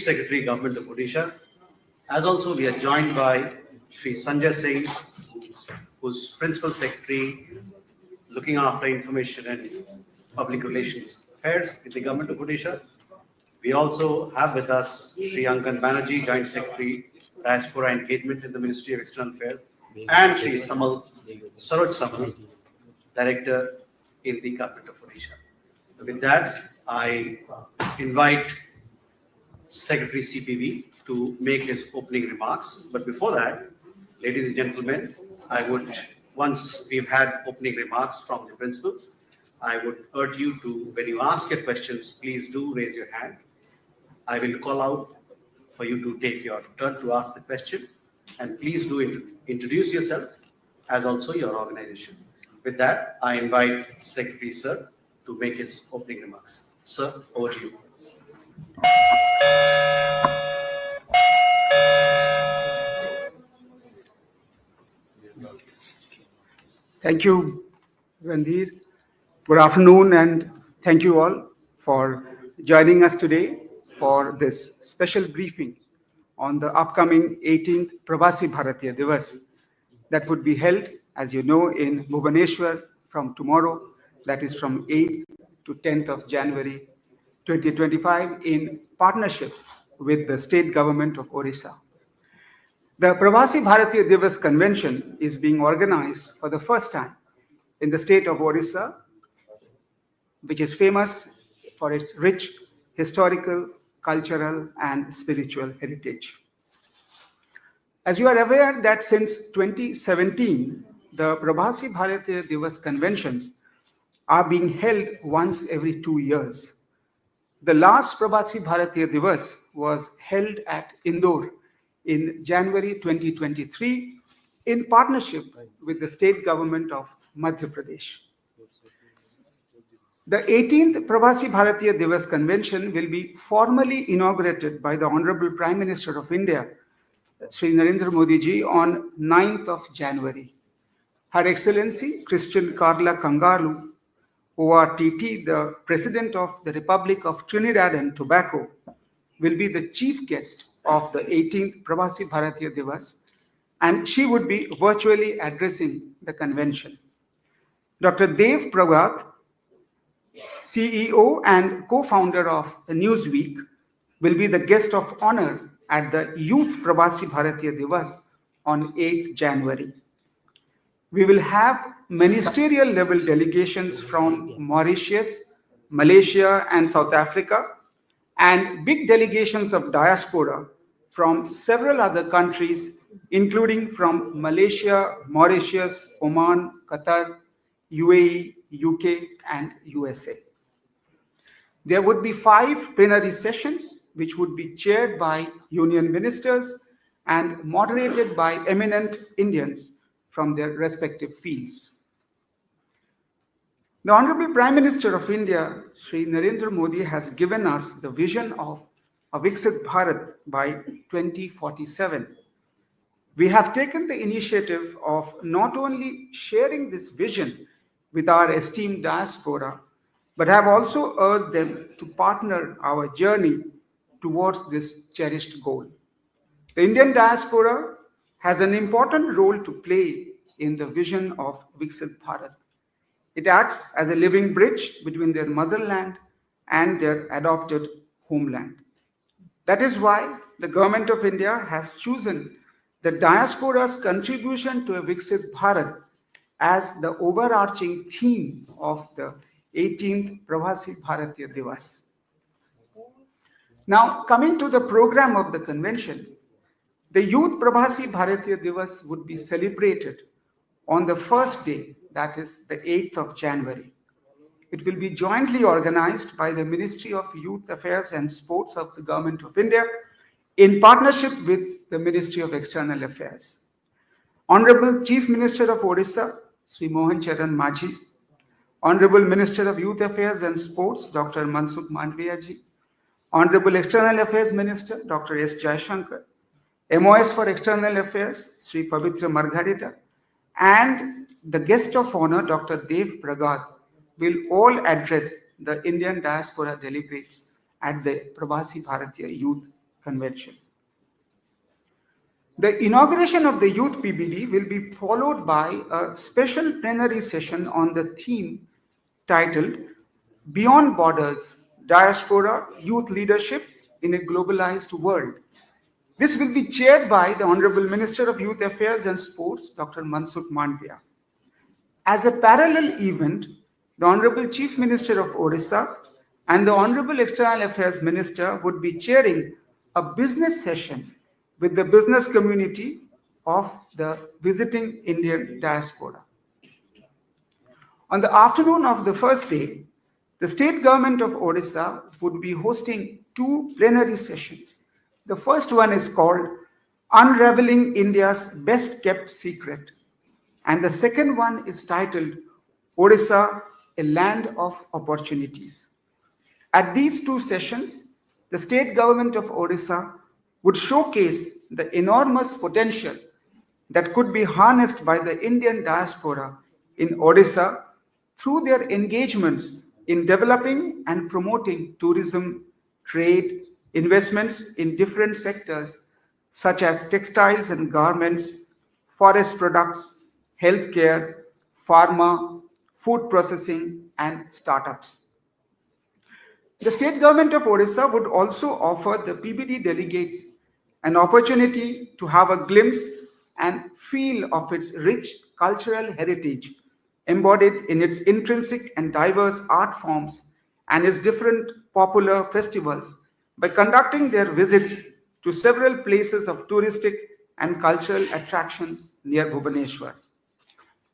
Chief Secretary, Government of Odisha. As also, we are joined by Sri Sanjay Singh, who's Principal Secretary, looking after information and public relations affairs in the Government of Odisha. We also have with us Sri Ankan Banerjee, Joint Secretary, Diaspora Engagement in the Ministry of External Affairs, and Sri Saroj Samal, Director in the Government of Odisha. With that, I invite Secretary CPV to make his opening remarks. But before that, ladies and gentlemen, I would, once we've had opening remarks from the principals, I would urge you to, when you ask your questions, please do raise your hand. I will call out for you to take your turn to ask the question, and please do introduce yourself as also your organization. With that, I invite Secretary Sir to make his opening remarks. Sir, over to you. Thank you, Randhir. Good afternoon, and thank you all for joining us today for this special briefing on the upcoming 18th Pravasi Bharatiya Divas that would be held, as you know, in Bhubaneswar from tomorrow, that is from 8th to 10th of January 2025, in partnership with the state government of Odisha. The Pravasi Bharatiya Divas Convention is being organized for the first time in the state of Odisha, which is famous for its rich historical, cultural, and spiritual heritage. As you are aware that since 2017, the Pravasi Bharatiya Divas Conventions are being held once every 2 years. The last Pravasi Bharatiya Divas was held at Indore in January 2023 in partnership with the state government of Madhya Pradesh. The 18th Pravasi Bharatiya Divas Convention will be formally inaugurated by the Honorable Prime Minister of India, Sri Narendra Modi ji, on 9th of January. Her Excellency Christian Carla Kangalu, ORTT, the President of the Republic of Trinidad and Tobago, will be the chief guest of the 18th Pravasi Bharatiya Divas, and she would be virtually addressing the convention. Dr. Dev Pragath, CEO and co-founder of Newsweek, will be the guest of honor at the Youth Pravasi Bharatiya Divas on 8th January. We will have ministerial level delegations from Mauritius, Malaysia, and South Africa, and big delegations of diaspora from several other countries, including from Malaysia, Mauritius, Oman, Qatar, UAE, UK, and USA. There would be 5 plenary sessions, which would be chaired by union ministers and moderated by eminent Indians from their respective fields. The Honorable Prime Minister of India, Sri Narendra Modi, has given us the vision of a Viksit Bharat by 2047. We have taken the initiative of not only sharing this vision with our esteemed diaspora, but have also urged them to partner our journey towards this cherished goal. The Indian diaspora has an important role to play in the vision of Viksit Bharat. It acts as a living bridge between their motherland and their adopted homeland. That is why the Government of India has chosen the diaspora's contribution to a Viksit Bharat as the overarching theme of the 18th Pravasi Bharatiya Divas. Now, coming to the program of the convention, the Youth Pravasi Bharatiya Divas would be celebrated on the first day, that is the 8th of January. It will be jointly organized by the Ministry of Youth Affairs and Sports of the Government of India in partnership with the Ministry of External Affairs. Honorable Chief Minister of Odisha, Sri Mohan Charan Majhi, Honorable Minister of Youth Affairs and Sports, Dr. Mansukh Mandviya ji, Honorable External Affairs Minister, Dr. S. Jaishankar, MOS for External Affairs, Sri Pavitra Margarita, and the guest of honor, Dr. Dev Pragath, will all address the Indian diaspora delegates at the Pravasi Bharatiya Youth Convention. The inauguration of the Youth PBD will be followed by a special plenary session on the theme titled Beyond Borders, Diaspora, Youth Leadership in a Globalized World. This will be chaired by the Honorable Minister of Youth Affairs and Sports, Dr. Mansukh Mandviya. As a parallel event, the Honorable Chief Minister of Odisha and the Honorable External Affairs Minister would be chairing a business session with the business community of the visiting Indian diaspora. On the afternoon of the first day, the state government of Odisha would be hosting two plenary sessions. The first one is called Unraveling India's Best Kept Secret, and the second one is titled Odisha, a Land of Opportunities. At these two sessions, the state government of Odisha would showcase the enormous potential that could be harnessed by the Indian diaspora in Odisha through their engagements in developing and promoting tourism, trade, investments in different sectors such as textiles and garments, forest products, healthcare, pharma, food processing, and startups. The state government of Odisha would also offer the PBD delegates an opportunity to have a glimpse and feel of its rich cultural heritage embodied in its intrinsic and diverse art forms and its different popular festivals by conducting their visits to several places of touristic and cultural attractions near Bhubaneswar.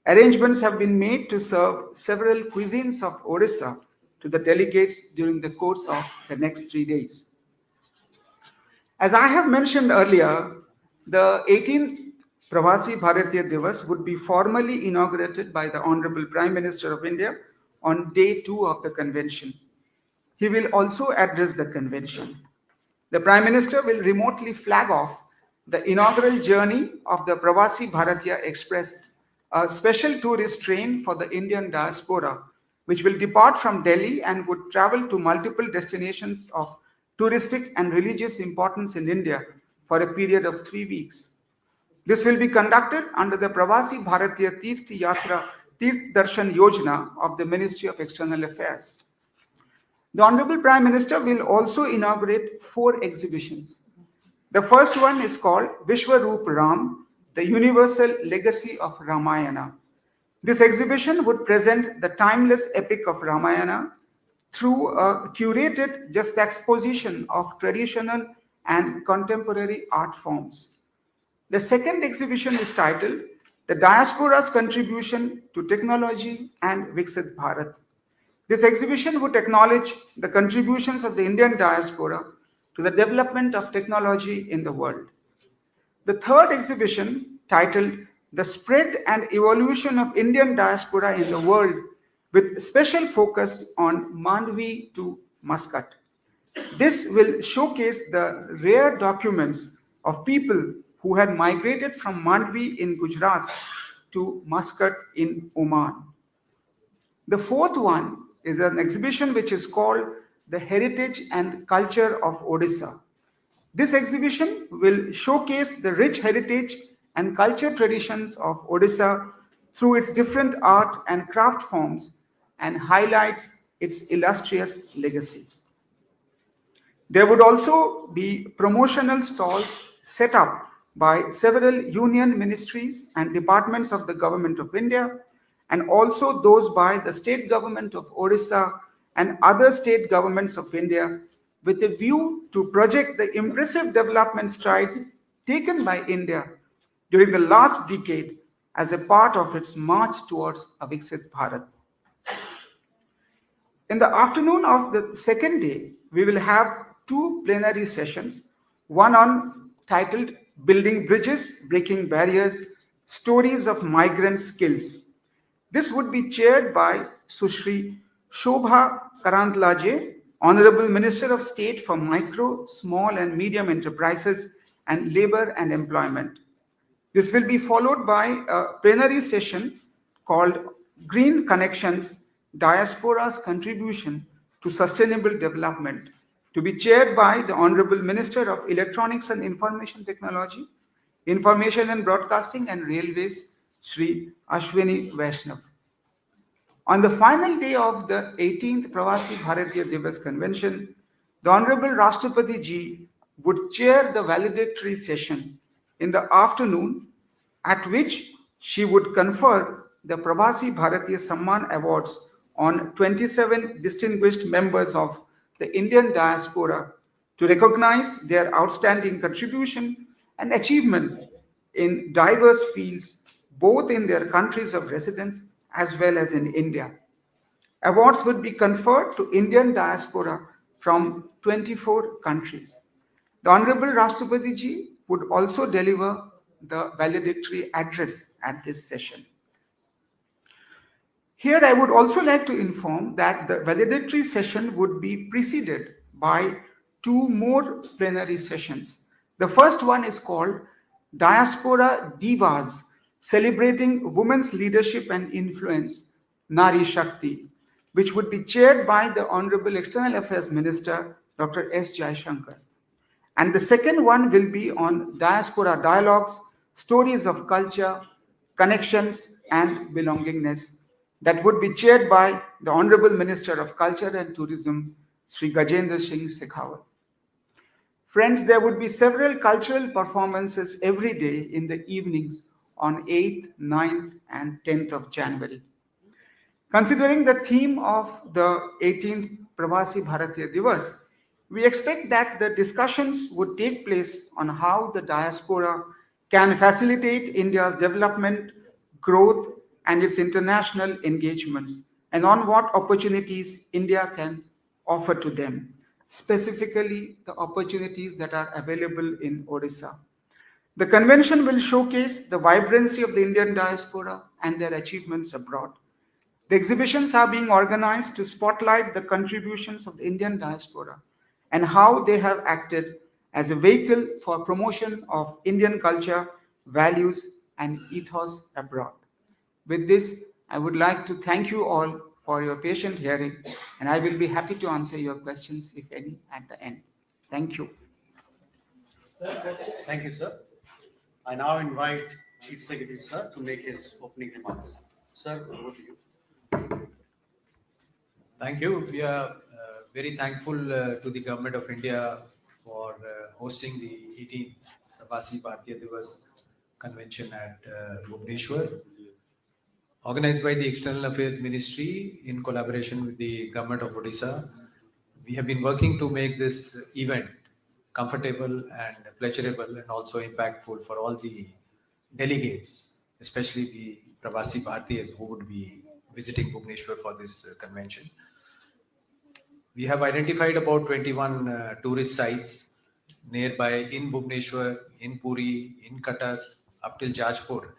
Arrangements have been made to serve several cuisines of Odisha to the delegates during the course of the next 3 days. As I have mentioned earlier, the 18th Pravasi Bharatiya Divas would be formally inaugurated by the Honorable Prime Minister of India on day 2 of the convention. He will also address the convention. The Prime Minister will remotely flag off the inaugural journey of the Pravasi Bharatiya Express, a special tourist train for the Indian diaspora, which will depart from Delhi and would travel to multiple destinations of touristic and religious importance in India for a period of 3 weeks. This will be conducted under the Pravasi Bharatiya Tirth Yatra Tirth Darshan Yojana of the Ministry of External Affairs. The Honorable Prime Minister will also inaugurate 4 exhibitions. The first one is called Vishwaroop Ram, the Universal Legacy of Ramayana. This exhibition would present the timeless epic of Ramayana through a curated juxtaposition of traditional and contemporary art forms. The second exhibition is titled The Diaspora's Contribution to Technology and Viksit Bharat. This exhibition would acknowledge the contributions of the Indian diaspora to the development of technology in the world. The third exhibition, titled The Spread and Evolution of Indian Diaspora in the World, with special focus on Mandvi to Muscat. This will showcase the rare documents of people who had migrated from Mandvi in Gujarat to Muscat in Oman. The fourth one is an exhibition which is called The Heritage and Culture of Odisha. This exhibition will showcase the rich heritage and culture traditions of Odisha through its different art and craft forms and highlights its illustrious legacy. There would also be promotional stalls set up by several union ministries and departments of the Government of India, and also those by the state government of Odisha and other state governments of India, with a view to project the impressive development strides taken by India during the last decade as a part of its march towards a Viksit Bharat. In the afternoon of the second day, we will have 2 plenary sessions, one on titled Building Bridges, Breaking Barriers, Stories of Migrant Skills. This would be chaired by Sushri Shobha Karantlaje, Honorable Minister of State for Micro, Small and Medium Enterprises and Labor and Employment. This will be followed by a plenary session called Green Connections, Diaspora's Contribution to Sustainable Development, to be chaired by the Honorable Minister of Electronics and Information Technology, Information and Broadcasting and Railways, Sri Ashwini Vaishnav. On the final day of the 18th Pravasi Bharatiya Divas Convention, the Honorable Rashtrapati Ji would chair the valedictory session in the afternoon, at which she would confer the Pravasi Bharatiya Samman Awards on 27 distinguished members of the Indian diaspora to recognize their outstanding contribution and achievement in diverse fields, both in their countries of residence as well as in India. Awards would be conferred to Indian diaspora from 24 countries. The Honorable Rashtrapati Ji would also deliver the valedictory address at this session. Here I would also like to inform that the valedictory session would be preceded by two more plenary sessions. The first one is called Diaspora Divas, celebrating women's leadership and influence, Nari Shakti, which would be chaired by the Honorable External Affairs Minister, Dr. S. Jaishankar. And the second one will be on diaspora dialogues, stories of culture, connections, and belongingness, that would be chaired by the Honorable Minister of Culture and Tourism, Sri Gajendra Singh Shekhawat. Friends, there would be several cultural performances every day in the evenings on 8th, 9th, and 10th of January. Considering the theme of the 18th Pravasi Bharatiya Divas, we expect that the discussions would take place on how the diaspora can facilitate India's development, growth, and its international engagements, and on what opportunities India can offer to them, specifically the opportunities that are available in Odisha. The convention will showcase the vibrancy of the Indian diaspora and their achievements abroad. The exhibitions are being organized to spotlight the contributions of the Indian diaspora and how they have acted as a vehicle for promotion of Indian culture, values, and ethos abroad. With this, I would like to thank you all for your patient hearing, and I will be happy to answer your questions, if any, at the end. Thank you. Thank you, sir. I now invite Chief Secretary, sir, to make his opening remarks. Sir, over to you. Thank you. We are very thankful to the Government of India for hosting the 18th Pravasi Bharatiya Divas Convention at Bhubaneswar, organized by the External Affairs Ministry in collaboration with the Government of Odisha. We have been working to make this event comfortable and pleasurable and also impactful for all the delegates, especially the Pravasi Bharatiyas who would be visiting Bhubaneswar for this convention. We have identified about 21 tourist sites nearby in Bhubaneswar, in Puri, in Cuttack, up till Jajpur,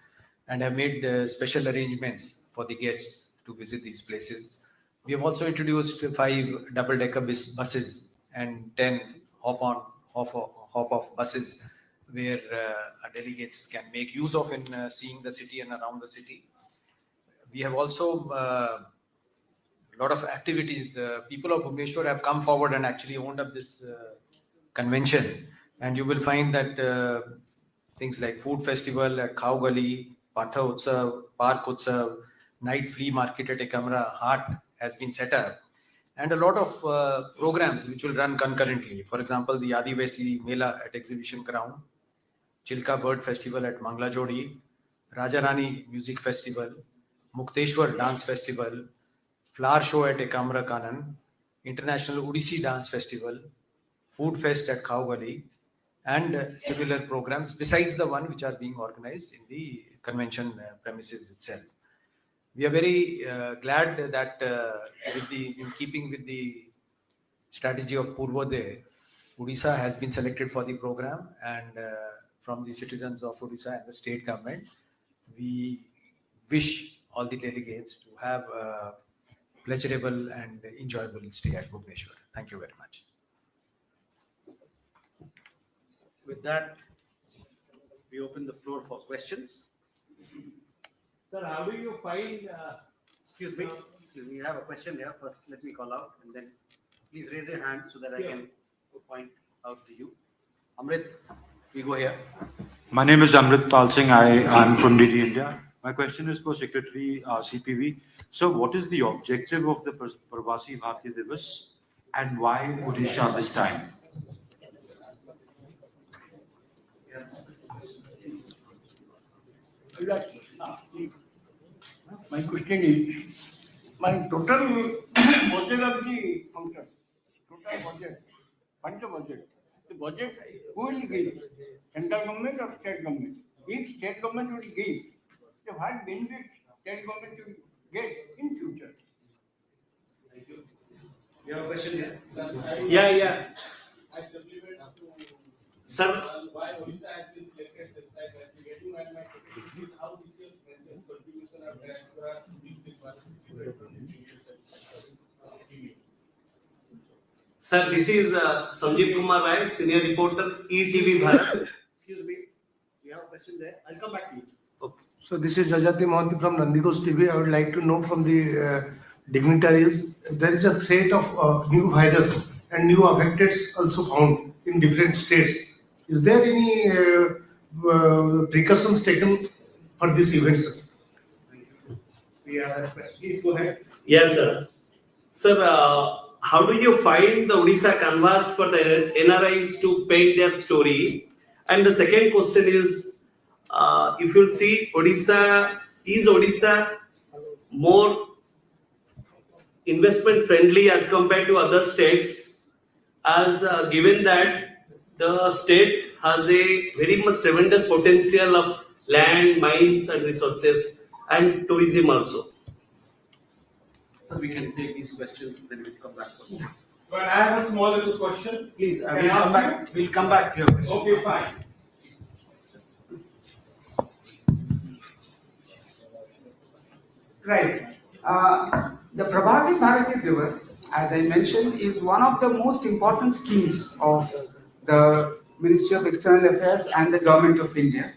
and have made special arrangements for the guests to visit these places. We have also introduced 5 double-decker buses and 10 hop-off buses where our delegates can make use of in seeing the city and around the city. We have also lot of activities. The people of Bhubaneswar have come forward and actually owned up this convention, and you will find that things like food festival at Khao Gali, Patha Utsav, Park Utsav, night flea market at Ekamra Hart has been set up, and a lot of programs which will run concurrently. For example, the Adivasi Mela at Exhibition Ground, Chilka Bird Festival at Mangla Jodi, Rajarani Music Festival, Mukteshwar Dance Festival, Flower Show at Ekamra Kanan, International Odissi Dance Festival, Food Fest at Khao Gali, and similar programs besides the one which are being organized in the convention premises itself. We are very glad that in keeping with the strategy of Purvodaya, Odisha has been selected for the program, and from the citizens of Odisha and the state government, we wish all the delegates to have a pleasurable and enjoyable stay at Bhubaneswar. Thank you very much. With that, we open the floor for questions. Sir, how do you find? Excuse me, we have a question here. First, let me call out, and then please raise your hand so that I can to point out to you. Amrit, we go here. My name is Amrit Pal Singh. I am from DD India. My question is for Secretary CPV. So, what is the objective of the Pravasi Bharatiya Divas and why Odisha this time? My question is, my total budget of the function, total budget, budget. The budget, who will give? Central government or state government? If state government will give, so what benefit state government will get in future? You have a question here? Yeah. I supplement to Sir, why Odisha has been selected this time as the getting and my second is how this year's census contribution of diaspora gives it was Sir, this is Sanjeev Kumar Rai, senior reporter, ETV Bharat. excuse me, we have a question there. I'll come back to you. Okay. So this is Jajati Mohanty from Nandikos TV. I would like to know from the dignitaries, there is a threat of new virus and new affected also found in different states. Is there any precautions taken for this event, sir? We have a question. Please go ahead. Yes, sir. Sir, how do you find the Odisha canvas for the NRIs to paint their story? And the second question is, if you'll see, is Odisha more investment friendly as compared to other states, as given that the state has a very much tremendous potential of land, mines and resources and tourism also. So we can take these questions, then we'll come back. But I have a small little question. Please, Can I we'll come ask back. We'll come back to your question. Okay, fine. Right. The Pravasi Bharatiya Divas, as I mentioned, is one of the most important schemes of the Ministry of External Affairs and the Government of India.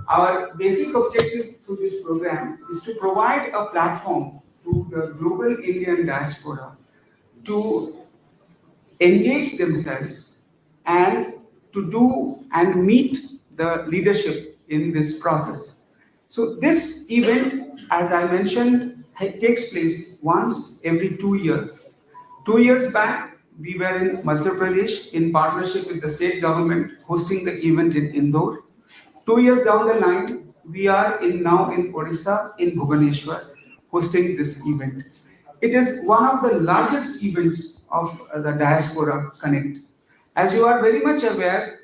Our basic objective to this program is to provide a platform to the global Indian diaspora to engage themselves and to do and meet the leadership in this process. So this event, as I mentioned, takes place once every 2 years. 2 years back, we were in Madhya Pradesh in partnership with the state government hosting the event in Indore. 2 years down the line, we are now in Odisha in Bhubaneswar hosting this event. It is one of the largest events of the Diaspora Connect. As you are very much aware,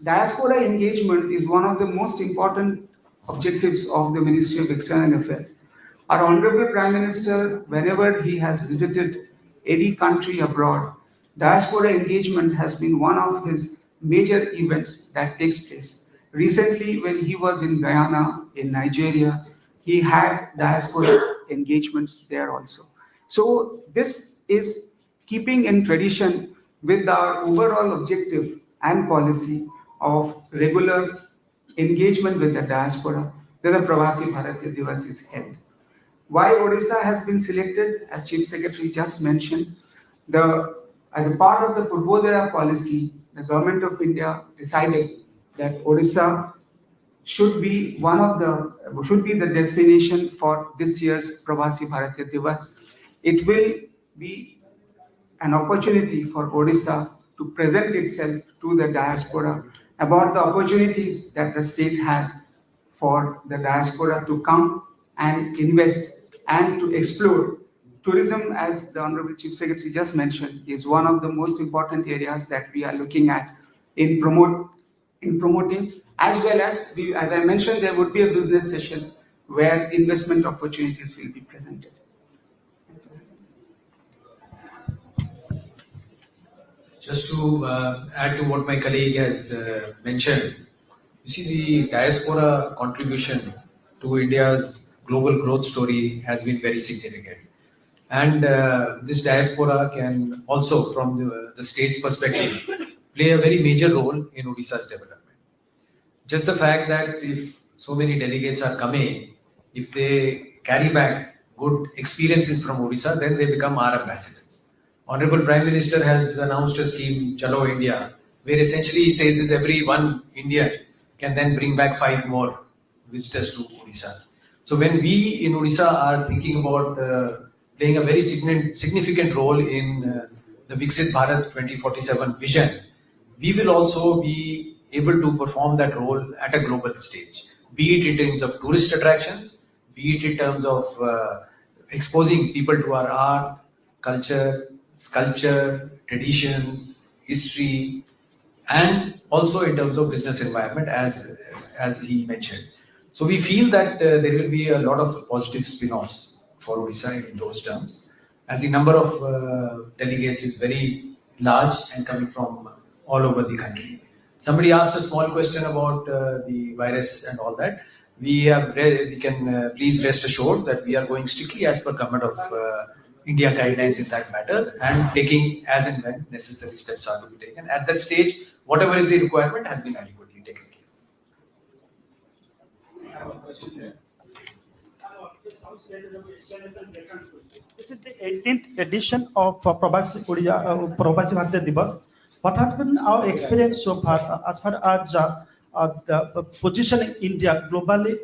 diaspora engagement is one of the most important objectives of the Ministry of External Affairs. Our Honorable Prime Minister, whenever he has visited any country abroad, diaspora engagement has been one of his major events that takes place. Recently, when he was in Guyana, in Nigeria, he had diaspora engagements there also. So this is keeping in tradition with our overall objective and policy of regular engagement with the diaspora that the Pravasi Bharatiya Divas is held. Why Odisha has been selected, as Chief Secretary just mentioned, as a part of the Purvodaya policy, the Government of India decided that Odisha should be the destination for this year's Pravasi Bharatiya Divas. It will be an opportunity for Odisha to present itself to the diaspora about the opportunities that the state has for the diaspora to come and invest and to explore. Tourism, as the Honorable Chief Secretary just mentioned, is one of the most important areas that we are looking at in promoting, as well as I mentioned, there would be a business session where investment opportunities will be presented. Just to add to what my colleague has mentioned, you see the diaspora contribution to India's global growth story has been very significant. And this diaspora can also, from the state's perspective, play a very major role in Odisha's development. Just the fact that if so many delegates are coming, if they carry back good experiences from Odisha, then they become our ambassadors. Honorable Prime Minister has announced a scheme, Chalo India, where essentially he says that every one Indian can then bring back 5 more visitors to Odisha. So when we in Odisha are thinking about playing a very significant role in the Viksit Bharat 2047 vision, we will also be able to perform that role at a global stage, be it in terms of tourist attractions, be it in terms of exposing people to our art, culture, sculpture, traditions, history, and also in terms of business environment, as he mentioned. So we feel that there will be a lot of positive spin-offs for Odisha in those terms, as the number of delegates is very large and coming from all over the country. Somebody asked a small question about the virus and all that. We can please rest assured that we are going strictly as per Government of India guidelines in that matter, and taking as and when necessary steps are to be taken. At that stage, whatever is the requirement has been adequately taken care of. This is the 18th edition of Pravasi Bharatiya Divas. What has been our experience so far as far as the position in India globally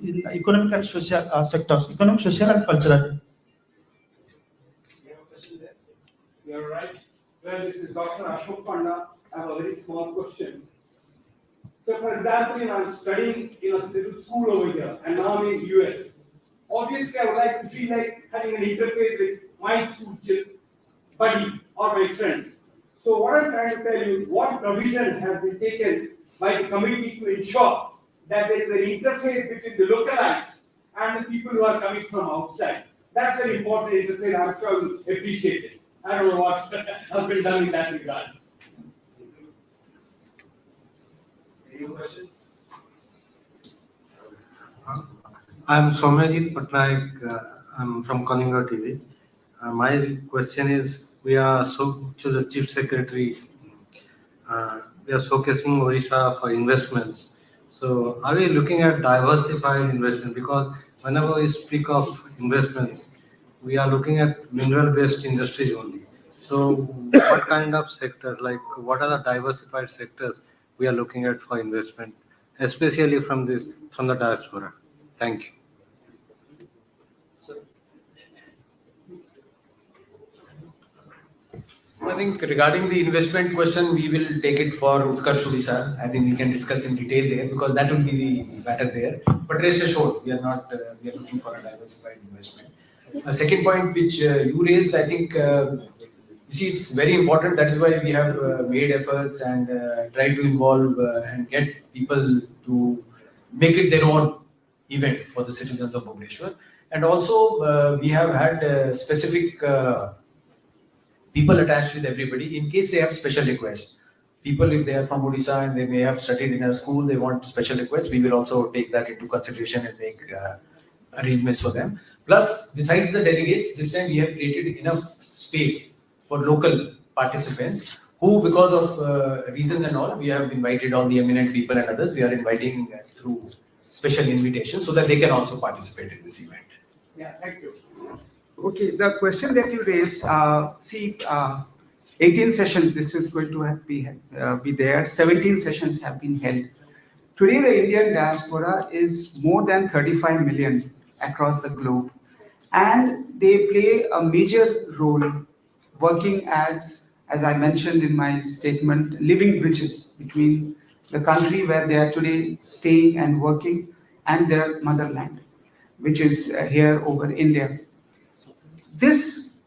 in economic and social sectors, economic, social, and cultural? You're right. Well, this is Dr. Ashok Panda. I have a very small question. So, for example, I'm studying in a little school over here, and now I'm in US. Obviously, I would like to feel like having an interface with my school buddies or my friends. So, what I'm trying to tell you, what provision has been taken by the committee to ensure that there is an interface between the localites and the people who are coming from outside? That's an important interface. I'm sure you'll appreciate it. I don't know what has been done in that regard. Any questions? I'm Somyajit Patnaik. I'm from Kalinga TV. My question is, we are to the Chief Secretary. We are showcasing Odisha for investments. So, are we looking at diversified investment? Because whenever we speak of investments, we are looking at mineral-based industries only. So, what kind of sectors, like what are the diversified sectors we are looking at for investment, especially from the diaspora? Thank you. I think regarding the investment question, we will take it for Utkarsh Odisha. I think we can discuss in detail there, because that will be the matter there. But rest assured, we are not. We are looking for a diversified investment. A second point which you raised, I think, you see, it's very important. That is why we have made efforts and tried to involve and get people to make it their own event for the citizens of Bhubaneswar. And also, we have had specific people attached with everybody in case they have special requests. People, if they are from Odisha and they may have studied in a school, they want special requests, we will also take that into consideration and make arrangements for them. Plus, besides the delegates, this time we have created enough space for local participants who, because of reasons and all, we have invited all the eminent people and others. We are inviting through special invitations so that they can also participate in this event. Yeah, thank you. Okay, the question that you raised, 18 sessions, this is going to be there. 17 sessions have been held. Today, the Indian diaspora is more than 35 million across the globe, and they play a major role working as I mentioned in my statement, living bridges between the country where they are today staying and working and their motherland, which is here over India. This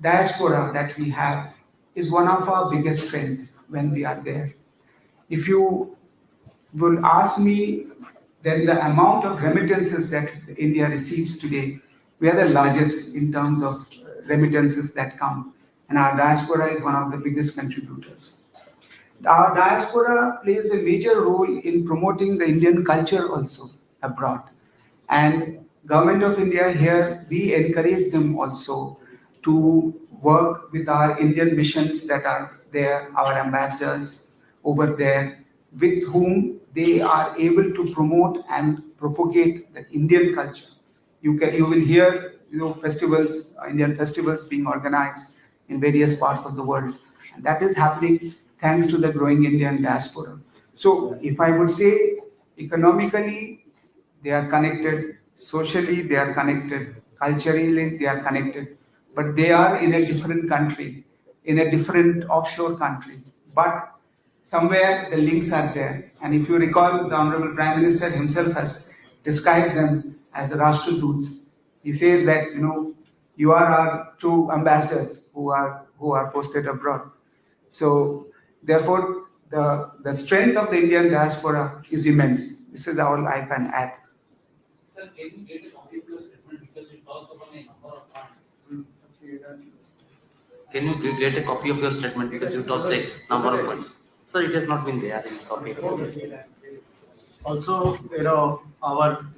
diaspora that we have is one of our biggest strengths when we are there. If you will ask me, then the amount of remittances that India receives today, we are the largest in terms of remittances that come, and our diaspora is one of the biggest contributors. Our diaspora plays a major role in promoting the Indian culture also abroad. And Government of India here, we encourage them also to work with our Indian missions that are there, our ambassadors over there, with whom they are able to promote and propagate the Indian culture. You will hear festivals, Indian festivals being organized in various parts of the world. And that is happening thanks to the growing Indian diaspora. So if I would say economically, they are connected, socially they are connected, culturally they are connected, but they are in a different country, in a different offshore country. But somewhere the links are there. And if you recall, the Honorable Prime Minister himself has described them as Rashtraduts. He says that, you are our two ambassadors who are posted abroad. So therefore, the strength of the Indian diaspora is immense. This is all I can add. Sir, can you get a copy of your statement because it talks about a number of points? Can you get a copy of your statement because you talked a number of points? Sir, it has not been there in copy. Also,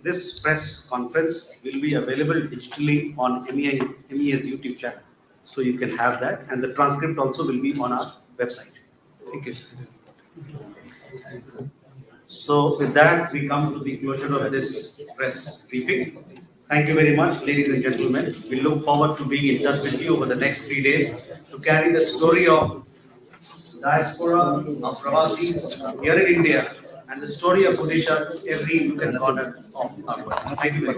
this press conference will be available digitally on MEA's YouTube channel. So you can have that, and the transcript also will be on our website. Thank you, sir. So with that, we come to the closure of this press briefing. Thank you very much, ladies and gentlemen. We look forward to being in touch with you over the next 3 days to carry the story of diaspora of Pravasis here in India and the story of Odisha to every nook and corner of our world. Thank you very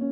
much.